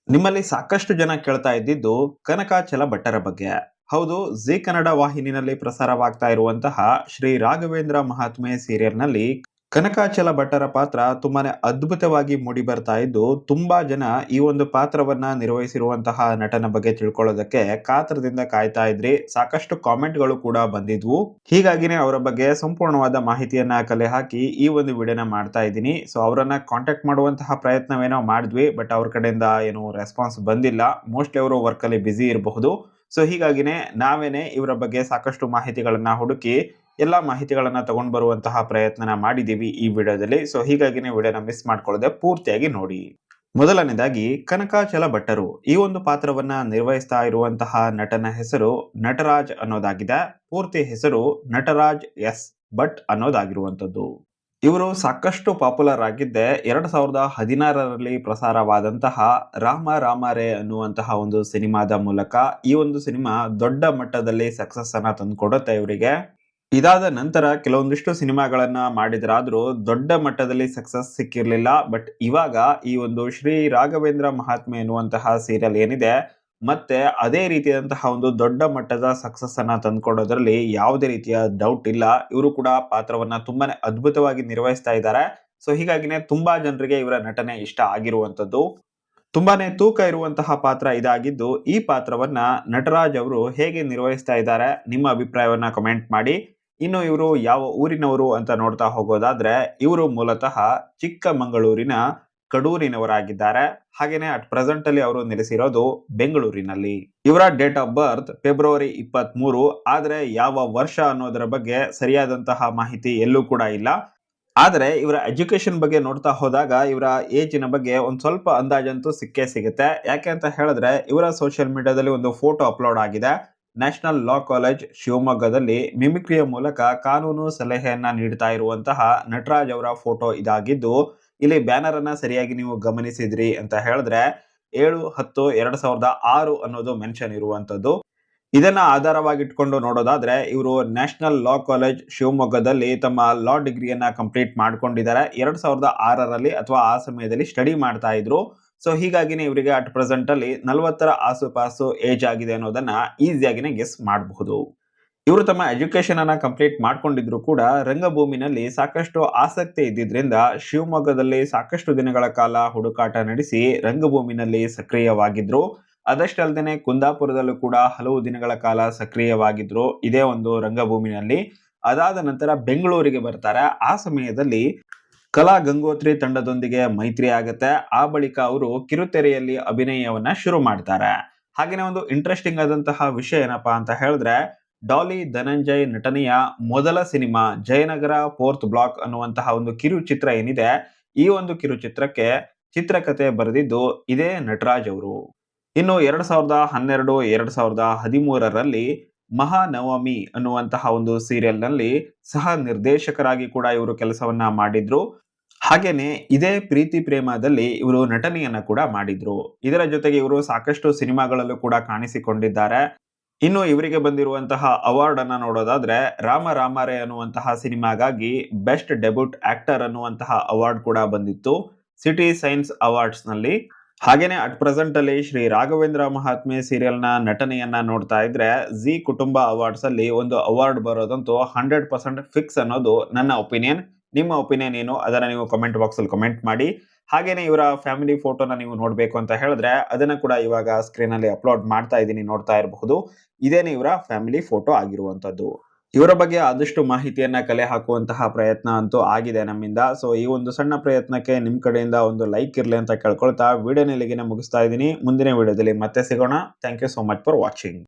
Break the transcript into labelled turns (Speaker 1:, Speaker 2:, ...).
Speaker 1: ನಿಮ್ಮಲ್ಲಿ ಸಾಕಷ್ಟು ಜನ ಕೇಳ್ತಾ ಇದ್ದಿದ್ದು ಕನಕ ಚಲಭಟ್ಟರ ಬಗ್ಗೆ. ಹೌದು, ಜಿ ಕನ್ನಡ ವಾಹಿನಿನಲ್ಲಿ ಪ್ರಸಾರವಾಗ್ತಾ ಇರುವಂತಹ ಶ್ರೀ ರಾಘವೇಂದ್ರ ಮಹಾತ್ಮೆ ಸೀರಿಯಲ್ನಲ್ಲಿ ಕನಕಾಚಲ ಭಟ್ಟರ ಪಾತ್ರ ತುಂಬಾನೇ ಅದ್ಭುತವಾಗಿ ಮೂಡಿ ಬರ್ತಾ ಇದ್ದು, ತುಂಬಾ ಜನ ಈ ಒಂದು ಪಾತ್ರವನ್ನ ನಿರ್ವಹಿಸಿರುವಂತಹ ನಟನ ಬಗ್ಗೆ ತಿಳ್ಕೊಳ್ಳೋದಕ್ಕೆ ಕಾತರದಿಂದ ಕಾಯ್ತಾ ಇದ್ರಿ. ಸಾಕಷ್ಟು ಕಾಮೆಂಟ್ಗಳು ಕೂಡ ಬಂದಿದ್ವು. ಹೀಗಾಗಿನೇ ಅವರ ಬಗ್ಗೆ ಸಂಪೂರ್ಣವಾದ ಮಾಹಿತಿಯನ್ನ ಕಲೆ ಹಾಕಿ ಈ ಒಂದು ವಿಡಿಯೋನ ಮಾಡ್ತಾ ಇದ್ದೀನಿ. ಸೊ ಅವರನ್ನ ಕಾಂಟ್ಯಾಕ್ಟ್ ಮಾಡುವಂತಹ ಪ್ರಯತ್ನವೇನೋ ಮಾಡಿದ್ವಿ, ಬಟ್ ಅವ್ರ ಕಡೆಯಿಂದ ಏನು ರೆಸ್ಪಾನ್ಸ್ ಬಂದಿಲ್ಲ. ಮೋಸ್ಟ್ಲಿ ಅವರು ವರ್ಕ್ ಅಲ್ಲಿ ಬಿಸಿ ಇರಬಹುದು. ಸೊ ಹೀಗಾಗಿನೇ ನಾವೇನೆ ಇವರ ಬಗ್ಗೆ ಸಾಕಷ್ಟು ಮಾಹಿತಿಗಳನ್ನ ಹುಡುಕಿ ಎಲ್ಲಾ ಮಾಹಿತಿಗಳನ್ನ ತಗೊಂಡ್ ಬರುವಂತಹ ಪ್ರಯತ್ನನ ಮಾಡಿದೀವಿ ಈ ವಿಡಿಯೋದಲ್ಲಿ. ಸೊ ಹೀಗಾಗಿನೇ ವಿಡಿಯೋನ ಮಿಸ್ ಮಾಡ್ಕೊಳ್ಳದೆ ಪೂರ್ತಿಯಾಗಿ ನೋಡಿ. ಮೊದಲನೇದಾಗಿ ಕನಕಾಚಲ ಭಟ್ಟರು ಈ ಒಂದು ಪಾತ್ರವನ್ನ ನಿರ್ವಹಿಸ್ತಾ ಇರುವಂತಹ ನಟನ ಹೆಸರು ನಟರಾಜ್ ಅನ್ನೋದಾಗಿದೆ. ಪೂರ್ತಿ ಹೆಸರು ನಟರಾಜ್ ಎಸ್ ಭಟ್ ಅನ್ನೋದಾಗಿರುವಂತದ್ದು. ಇವರು ಸಾಕಷ್ಟು ಪಾಪ್ಯುಲರ್ ಆಗಿದ್ದೆ 2016ರಲ್ಲಿ ಪ್ರಸಾರವಾದಂತಹ ರಾಮ ರಾಮರೇ ಅನ್ನುವಂತಹ ಒಂದು ಸಿನಿಮಾದ ಮೂಲಕ. ಈ ಒಂದು ಸಿನಿಮಾ ದೊಡ್ಡ ಮಟ್ಟದಲ್ಲಿ ಸಕ್ಸಸ್ ಅನ್ನ ತಂದುಕೊಡುತ್ತೆ ಇವರಿಗೆ. ಇದಾದ ನಂತರ ಕೆಲವೊಂದಿಷ್ಟು ಸಿನಿಮಾಗಳನ್ನ ಮಾಡಿದ್ರಾದ್ರೂ ದೊಡ್ಡ ಮಟ್ಟದಲ್ಲಿ ಸಕ್ಸಸ್ ಸಿಕ್ಕಿರ್ಲಿಲ್ಲ. ಬಟ್ ಇವಾಗ ಈ ಒಂದು ಶ್ರೀ ರಾಘವೇಂದ್ರ ಮಹಾತ್ಮೆ ಎನ್ನುವಂತಹ ಸೀರಿಯಲ್ ಏನಿದೆ, ಮತ್ತೆ ಅದೇ ರೀತಿಯಾದಂತಹ ಒಂದು ದೊಡ್ಡ ಮಟ್ಟದ ಸಕ್ಸಸ್ ಅನ್ನ ತಂದ್ಕೊಡೋದ್ರಲ್ಲಿ ಯಾವುದೇ ರೀತಿಯ ಡೌಟ್ ಇಲ್ಲ. ಇವರು ಕೂಡ ಪಾತ್ರವನ್ನ ತುಂಬಾನೇ ಅದ್ಭುತವಾಗಿ ನಿರ್ವಹಿಸ್ತಾ ಇದ್ದಾರೆ. ಸೊ ಹೀಗಾಗಿನೇ ತುಂಬಾ ಜನರಿಗೆ ಇವರ ನಟನೆ ಇಷ್ಟ ಆಗಿರುವಂತದ್ದು. ತುಂಬಾನೇ ತೂಕ ಇರುವಂತಹ ಪಾತ್ರ ಇದಾಗಿದ್ದು, ಈ ಪಾತ್ರವನ್ನ ನಟರಾಜ್ ಅವರು ಹೇಗೆ ನಿರ್ವಹಿಸ್ತಾ ಇದ್ದಾರೆ, ನಿಮ್ಮ ಅಭಿಪ್ರಾಯವನ್ನ ಕಮೆಂಟ್ ಮಾಡಿ. ಇನ್ನು ಇವರು ಯಾವ ಊರಿನವರು ಅಂತ ನೋಡ್ತಾ ಹೋಗೋದಾದ್ರೆ, ಇವರು ಮೂಲತಃ ಚಿಕ್ಕಮಗಳೂರಿನ ಕಡೂರಿನವರಾಗಿದ್ದಾರೆ. ಹಾಗೇನೆ ಅಟ್ ಪ್ರೆಸೆಂಟ್ ಅಲ್ಲಿ ಅವರು ನೆಲೆಸಿರೋದು ಬೆಂಗಳೂರಿನಲ್ಲಿ. ಇವರ ಡೇಟ್ ಆಫ್ ಬರ್ತ್ ಫೆಬ್ರವರಿ 23. ಆದ್ರೆ ಯಾವ ವರ್ಷ ಅನ್ನೋದರ ಬಗ್ಗೆ ಸರಿಯಾದಂತಹ ಮಾಹಿತಿ ಎಲ್ಲೂ ಕೂಡ ಇಲ್ಲ. ಆದ್ರೆ ಇವರ ಎಜುಕೇಶನ್ ಬಗ್ಗೆ ನೋಡ್ತಾ ಹೋದಾಗ ಇವರ ಏಜಿನ ಬಗ್ಗೆ ಒಂದ್ ಸ್ವಲ್ಪ ಅಂದಾಜಂತೂ ಸಿಕ್ಕೇ ಸಿಗುತ್ತೆ. ಯಾಕೆ ಅಂತ ಹೇಳಿದ್ರೆ ಇವರ ಸೋಷಿಯಲ್ ಮೀಡಿಯಾದಲ್ಲಿ ಒಂದು ಫೋಟೋ ಅಪ್ಲೋಡ್ ಆಗಿದೆ. ನ್ಯಾಷನಲ್ ಲಾ ಕಾಲೇಜ್ ಶಿವಮೊಗ್ಗದಲ್ಲಿ ಮಿಮಿಕ್ರಿಯ ಮೂಲಕ ಕಾನೂನು ಸಲಹೆಯನ್ನ ನೀಡ್ತಾ ಇರುವಂತಹ ನಟರಾಜ್ ಅವರ ಫೋಟೋ ಇದಾಗಿದ್ದು, ಇಲ್ಲಿ ಬ್ಯಾನರ್ ಅನ್ನ ಸರಿಯಾಗಿ ನೀವು ಗಮನಿಸಿದ್ರಿ ಅಂತ ಹೇಳಿದ್ರೆ 7/10/2006 ಅನ್ನೋದು ಮೆನ್ಷನ್ ಇರುವಂತದ್ದು. ಇದನ್ನ ಆಧಾರವಾಗಿಟ್ಕೊಂಡು ನೋಡೋದಾದ್ರೆ ಇವರು ನ್ಯಾಷನಲ್ ಲಾ ಕಾಲೇಜ್ ಶಿವಮೊಗ್ಗದಲ್ಲಿ ತಮ್ಮ ಲಾ ಡಿಗ್ರಿಯನ್ನ ಕಂಪ್ಲೀಟ್ ಮಾಡ್ಕೊಂಡಿದ್ದಾರೆ. 2006ರಲ್ಲಿ ಅಥವಾ ಆ ಸಮಯದಲ್ಲಿ ಸ್ಟಡಿ ಮಾಡ್ತಾ ಇದ್ರು. ಸೊ ಹೀಗಾಗಿನೇ ಇವರಿಗೆ ಅಟ್ ಪ್ರೆಸೆಂಟ್ ಅಲ್ಲಿ 40ರ ಆಸುಪಾಸು ಏಜ್ ಆಗಿದೆ ಅನ್ನೋದನ್ನ ಈಸಿಯಾಗಿನೇ ಗೆಸ್ ಮಾಡಬಹುದು. ಇವರು ತಮ್ಮ ಎಜುಕೇಶನ್ ಅನ್ನ ಕಂಪ್ಲೀಟ್ ಮಾಡ್ಕೊಂಡಿದ್ರು ಕೂಡ ರಂಗಭೂಮಿನಲ್ಲಿ ಸಾಕಷ್ಟು ಆಸಕ್ತಿ ಇದ್ದಿದ್ರಿಂದ ಶಿವಮೊಗ್ಗದಲ್ಲಿ ಸಾಕಷ್ಟು ದಿನಗಳ ಕಾಲ ಹುಡುಕಾಟ ನಡೆಸಿ ರಂಗಭೂಮಿನಲ್ಲಿ ಸಕ್ರಿಯವಾಗಿದ್ರು. ಅದಷ್ಟೇ ಅಲ್ಲದೆ ಕುಂದಾಪುರದಲ್ಲೂ ಕೂಡ ಹಲವು ದಿನಗಳ ಕಾಲ ಸಕ್ರಿಯವಾಗಿದ್ರು ಇದೇ ಒಂದು ರಂಗಭೂಮಿನಲ್ಲಿ. ಅದಾದ ನಂತರ ಬೆಂಗಳೂರಿಗೆ ಬರ್ತಾರೆ. ಆ ಸಮಯದಲ್ಲಿ ಕಲಾ ಗಂಗೋತ್ರಿ ತಂಡದೊಂದಿಗೆ ಮೈತ್ರಿ ಆಗುತ್ತೆ. ಆ ಬಳಿಕ ಅವರು ಕಿರುತೆರೆಯಲ್ಲಿ ಅಭಿನಯವನ್ನ ಶುರು ಮಾಡ್ತಾರೆ. ಹಾಗೇನೆ ಒಂದು ಇಂಟ್ರೆಸ್ಟಿಂಗ್ ಆದಂತಹ ವಿಷಯ ಏನಪ್ಪಾ ಅಂತ ಹೇಳಿದ್ರೆ, ಡಾಲಿ ಧನಂಜಯ್ ನಟನೆಯ ಮೊದಲ ಸಿನಿಮಾ ಜಯನಗರ 4th ಬ್ಲಾಕ್ ಅನ್ನುವಂತಹ ಒಂದು ಕಿರುಚಿತ್ರ ಏನಿದೆ, ಈ ಒಂದು ಕಿರುಚಿತ್ರಕ್ಕೆ ಚಿತ್ರಕಥೆ ಬರೆದಿದ್ದು ಇದೇ ನಟರಾಜ್ ಅವರು. ಇನ್ನು 2012 2013ರಲ್ಲಿ ಮಹಾನವಮಿ ಅನ್ನುವಂತಹ ಒಂದು ಸೀರಿಯಲ್ ನಲ್ಲಿ ಸಹ ನಿರ್ದೇಶಕರಾಗಿ ಕೂಡ ಇವರು ಕೆಲಸವನ್ನ ಮಾಡಿದ್ರು. ಹಾಗೇನೆ ಇದೇ ಪ್ರೀತಿ ಪ್ರೇಮದಲ್ಲಿ ಇವರು ನಟನೆಯನ್ನ ಕೂಡ ಮಾಡಿದ್ರು. ಇದರ ಜೊತೆಗೆ ಇವರು ಸಾಕಷ್ಟು ಸಿನಿಮಾಗಳಲ್ಲೂ ಕೂಡ ಕಾಣಿಸಿಕೊಂಡಿದ್ದಾರೆ. ಇನ್ನು ಇವರಿಗೆ ಬಂದಿರುವಂತಹ ಅವಾರ್ಡ್ ಅನ್ನ ನೋಡೋದಾದ್ರೆ ರಾಮ ರಾಮರೇ ಅನ್ನುವಂತಹ ಸಿನಿಮಾಗಾಗಿ ಬೆಸ್ಟ್ ಡೆಬ್ಯೂಟ್ ಆಕ್ಟರ್ ಅನ್ನುವಂತಹ ಅವಾರ್ಡ್ ಕೂಡ ಬಂದಿತ್ತು ಸಿಟಿ ಸೈನ್ಸ್ ಅವಾರ್ಡ್ಸ್ ನಲ್ಲಿ. ಹಾಗೇನೆ ಅಟ್ ಪ್ರೆಸೆಂಟ್ ಅಲ್ಲಿ ಶ್ರೀ ರಾಘವೇಂದ್ರ ಮಹಾತ್ಮೆ ಸೀರಿಯಲ್ ನ ನಟನೆಯನ್ನ ನೋಡ್ತಾ ಇದ್ರೆ ಜಿ ಕುಟುಂಬ ಅವಾರ್ಡ್ಸ್ ಅಲ್ಲಿ ಒಂದು ಅವಾರ್ಡ್ ಬರೋದಂತೂ 100% ಫಿಕ್ಸ್ ಅನ್ನೋದು ನನ್ನ ಒಪಿನಿಯನ್. ನಿಮ್ಮ ಒಪಿನಿಯನ್ ಏನು ಅದನ್ನ ನೀವು ಕಮೆಂಟ್ ಬಾಕ್ಸ್ ಅಲ್ಲಿ ಕಮೆಂಟ್ ಮಾಡಿ. ಹಾಗೇನೆ ಇವರ ಫ್ಯಾಮಿಲಿ ಫೋಟೋನ ನೀವು ನೋಡ್ಬೇಕು ಅಂತ ಹೇಳಿದ್ರೆ ಅದನ್ನ ಕೂಡ ಇವಾಗ ಸ್ಕ್ರೀನ್ ಅಲ್ಲಿ ಅಪ್ಲೋಡ್ ಮಾಡ್ತಾ ಇದ್ದೀನಿ, ನೋಡ್ತಾ ಇರಬಹುದು. ಇದೇನೆ ಇವರ ಫ್ಯಾಮಿಲಿ ಫೋಟೋ ಆಗಿರುವಂತದ್ದು. ಇವರ ಬಗ್ಗೆ ಆದಷ್ಟು ಮಾಹಿತಿಯನ್ನ ಕಲೆ ಹಾಕುವಂತಹ ಪ್ರಯತ್ನ ಅಂತೂ ಆಗಿದೆ ನಮ್ಮಿಂದ. ಸೊ ಈ ಒಂದು ಸಣ್ಣ ಪ್ರಯತ್ನಕ್ಕೆ ನಿಮ್ ಕಡೆಯಿಂದ ಒಂದು ಲೈಕ್ ಇರ್ಲಿ ಅಂತ ಕೇಳ್ಕೊಳ್ತಾ ವಿಡಿಯೋನ ಇಲ್ಲಿಗೆ ಮುಗಿಸ್ತಾ ಇದ್ದೀನಿ. ಮುಂದಿನ ವಿಡಿಯೋದಲ್ಲಿ ಮತ್ತೆ ಸಿಗೋಣ. Thank you so much for watching.